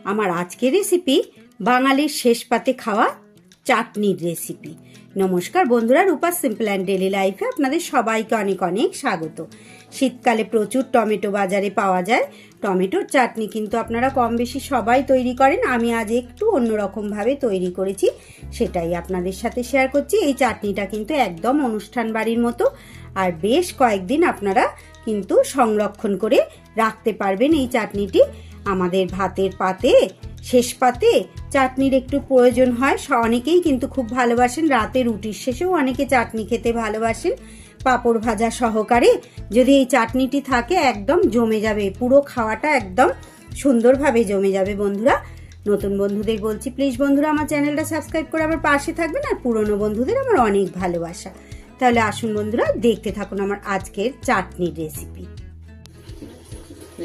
আমার আজকের রেসিপি বাঙালির শেষ পাতে খাওয়া চাটনির রেসিপি। নমস্কার বন্ধুরা, রূপা সিম্পল অ্যান্ড ডেলি লাইফে আপনাদের সবাইকে অনেক অনেক স্বাগত। শীতকালে প্রচুর টমেটো বাজারে পাওয়া যায়। টমেটোর চাটনি কিন্তু আপনারা কম বেশি সবাই তৈরি করেন। আমি আজ একটু অন্যরকমভাবে তৈরি করেছি, সেটাই আপনাদের সাথে শেয়ার করছি। এই চাটনিটা কিন্তু একদম অনুষ্ঠান বাড়ির মতো, আর বেশ কয়েকদিন আপনারা কিন্তু সংরক্ষণ করে রাখতে পারবেন। এই চাটনিটি আমাদের ভাতের পাতে, শেষ পাতে চাটনির একটু প্রয়োজন হয়। অনেকেই কিন্তু খুব ভালোবাসেন, রাতে রুটির শেষেও অনেকে চাটনি খেতে ভালোবাসেন। পাঁপড় ভাজা সহকারে যদি এই চাটনিটি থাকে একদম জমে যাবে, পুরো খাওয়াটা একদম সুন্দরভাবে জমে যাবে। বন্ধুরা, নতুন বন্ধুদের বলছি, প্লিজ বন্ধুরা আমার চ্যানেলটা সাবস্ক্রাইব করে আমার পাশে থাকবেন, আর পুরনো বন্ধুদের আমার অনেক ভালোবাসা। তাহলে আসুন বন্ধুরা, দেখতে থাকুন আমার আজকের চাটনির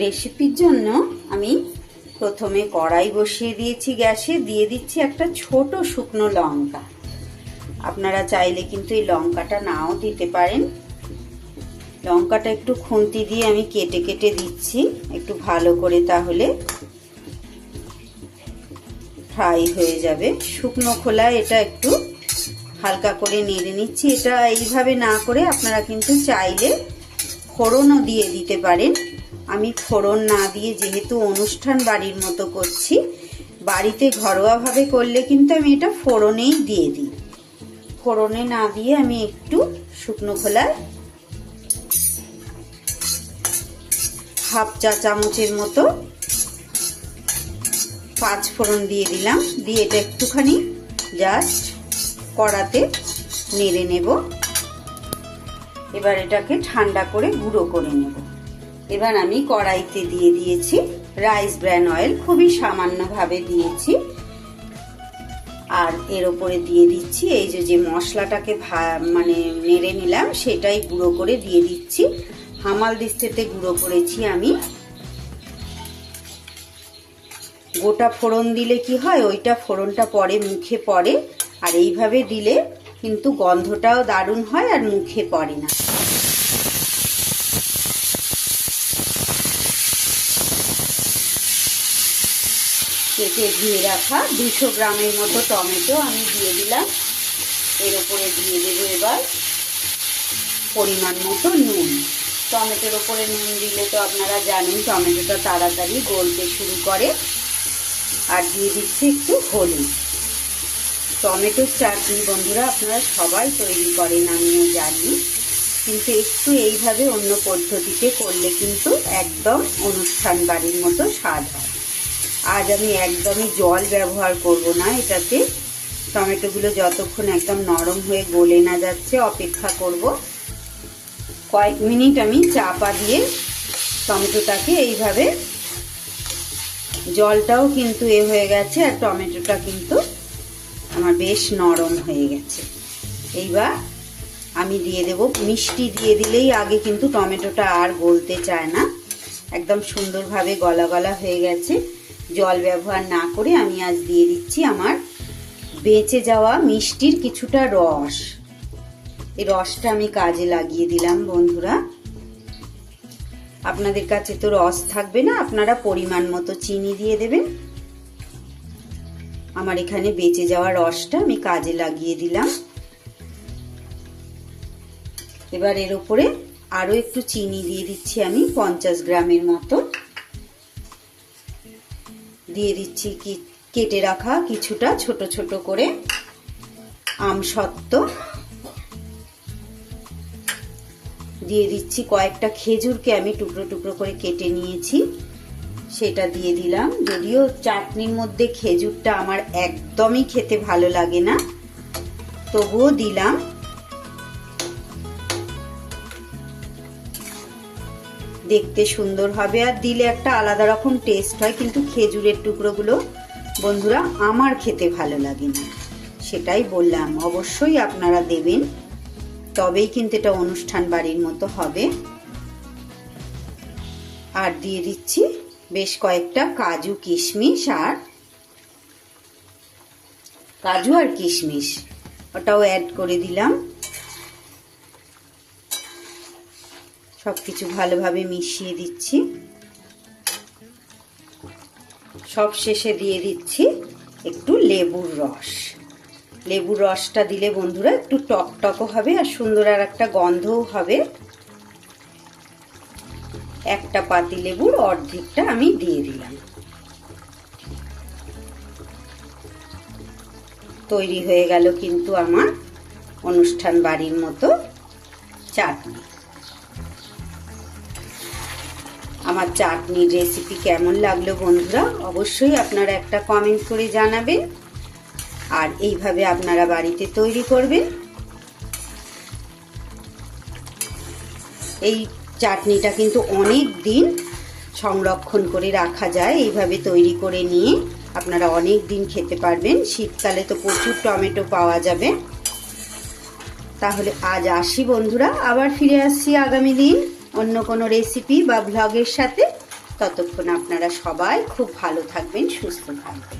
রেসিপির জন্য আমি প্রথমে কড়াই বসিয়ে দিয়েছি গ্যাসে। দিয়ে দিচ্ছি একটা ছোট শুকনো লঙ্কা। আপনারা চাইলে কিন্তু এই লঙ্কাটা নাও দিতে পারেন। লঙ্কাটা একটু খুন্তি দিয়ে আমি কেটে কেটে দিচ্ছি একটু ভালো করে, তাহলে ফ্রাই হয়ে যাবে। শুকনো খোলায় এটা একটু হালকা করে নেড়ে নিচ্ছি। এটা এইভাবে না করে আপনারা কিন্তু চাইলে ফোড়নও দিয়ে দিতে পারেন। আমি ফোড়ন না দিয়ে, যেহেতু অনুষ্ঠান বাড়ির মতো করছি, বাড়িতে ঘরোয়াভাবে করলে কিন্তু আমি এটা ফোড়নেই দিয়ে দিই। ফোড়নে না দিয়ে আমি একটু শুকনো খোলায় হাফ চা চামচের মতো 5 ফোড়ন দিয়ে দিলাম। দিয়ে এটা একটুখানি জাস্ট কড়াতে নেড়ে নেব। এবার এটাকে ঠান্ডা করে গুঁড়ো করে নেব। এবার আমি কড়াইতে দিয়ে দিয়েছি রাইস ব্র্যান অয়েল, খুবই সামান্যভাবে দিয়েছি। আর এর ওপরে দিয়ে দিচ্ছি এই যে মশলাটাকে নেড়ে নিলাম, সেটাই গুঁড়ো করে দিয়ে দিচ্ছি। হামাল দিস্তাতে গুঁড়ো করেছি আমি। গোটা ফোড়ন দিলে কি হয়, ওইটা ফোড়নটা পরে মুখে পড়ে, আর এইভাবে দিলে কিন্তু গন্ধটাও দারুণ হয় আর মুখে পড়ে না। কেটে ধুয়ে রাখা 200 গ্রামের মতো টমেটো আমি দিয়ে দিলাম। এর উপরে দিয়ে দেবো এবার পরিমাণ মতো নুন। টমেটোর ওপরে নুন দিলে তো আপনারা জানেন টমেটোটা তাড়াতাড়ি গলতে শুরু করে। আর দিয়ে দিচ্ছি একটু হলুদ। টমেটোর চাটনি বন্ধুরা আপনারা সবাই তৈরি করেন, আমিও জানি, কিন্তু একটু এইভাবে অন্য পদ্ধতিতে করলে কিন্তু একদম অনুষ্ঠান বাড়ির মতো স্বাদ হয়। আজ আমি একদমই জল ব্যবহার করব না এটাতে। টমেটোগুলো যতক্ষণ একদম নরম হয়ে গলে না যাচ্ছে অপেক্ষা করব। কয়েক মিনিট আমি চাপা দিয়ে টমেটোটাকে এইভাবে, জলটাও কিন্তু হয়ে গেছে আর টমেটোটা কিন্তু আমার বেশ নরম হয়ে গেছে। এইবার আমি দিয়ে দেব মিষ্টি। দিয়ে দিলেই আগে কিন্তু টমেটোটা আর গলতে চায় না, একদম সুন্দরভাবে গলা গলা হয়ে গেছে। জল ব্যবহার না করে আমি আজ দিয়ে দিচ্ছি আমার বেঁচে যাওয়া মিষ্টির কিছুটা রস। এই রসটা আমি কাজে লাগিয়ে দিলাম। বন্ধুরা, আপনাদের কাছে তো রস থাকবে না, আপনারা পরিমাণ মতো চিনি দিয়ে দেবেন। আমার এখানে বেঁচে যাওয়া রসটা আমি কাজে লাগিয়ে দিলাম। এবার এর উপরে আরো একটু চিনি দিয়ে দিচ্ছি আমি 50 গ্রামের মতো। দিয়ে দিচ্ছি কেটে রাখা কিছুটা ছোট ছোট করে আমসত্ত্ব। দিয়ে দিচ্ছি কয়েকটা খেজুরকে আমি টুকরো টুকরো করে কেটে নিয়েছি, সেটা দিয়ে দিলাম। যদিও চাটনির মধ্যে খেজুরটা আমার একদমই খেতে ভালো লাগে না, তবুও দিলাম। দেখতে সুন্দর হবে আর দিলে একটা আলাদা রকম টেস্ট হয়, কিন্তু খেজুরের টুকরোগুলো বন্ধুরা আমার খেতে ভালো লাগে না। সেটাই বললাম, অবশ্যই আপনারা দেবেন, তবেই কিন্তু এটা অনুষ্ঠান বাড়ির মতো হবে। আর দিয়ে দিচ্ছি বেশ কয়েকটা কাজু আর কিশমিশ, ওটাও অ্যাড করে দিলাম। সবকিছু ভালোভাবে মিশিয়ে দিচ্ছি। সব শেষে দিয়ে দিচ্ছি একটু লেবুর রস। লেবুর রসটা দিলে বন্ধুরা একটু টকটকও হবে আর সুন্দর আর একটা গন্ধও হবে। একটা পাতি লেবুর অর্ধেকটা আমি দিয়ে দিলাম। তৈরি হয়ে গেল কিন্তু আমার অনুষ্ঠান বাড়ির মতো চাটনি। আমার চাটনির রেসিপি কেমন লাগলো বন্ধুরা অবশ্যই আপনারা একটা কমেন্ট করে জানাবেন, আর এইভাবে আপনারা বাড়িতে তৈরি করবেন। এই চাটনিটা কিন্তু অনেক দিন সংরক্ষণ করে রাখা যায়, এইভাবে তৈরি করে নিয়ে আপনারা অনেক দিন খেতে পারবেন। শীতকালে তো প্রচুর টমেটো পাওয়া যাবে। তাহলে আজ আসি বন্ধুরা, আবার ফিরে আসছি আগামী দিন অন্য কোনো রেসিপি বা ব্লগের সাথে। ততক্ষণ আপনারা সবাই খুব ভালো থাকবেন, সুস্থ থাকবেন।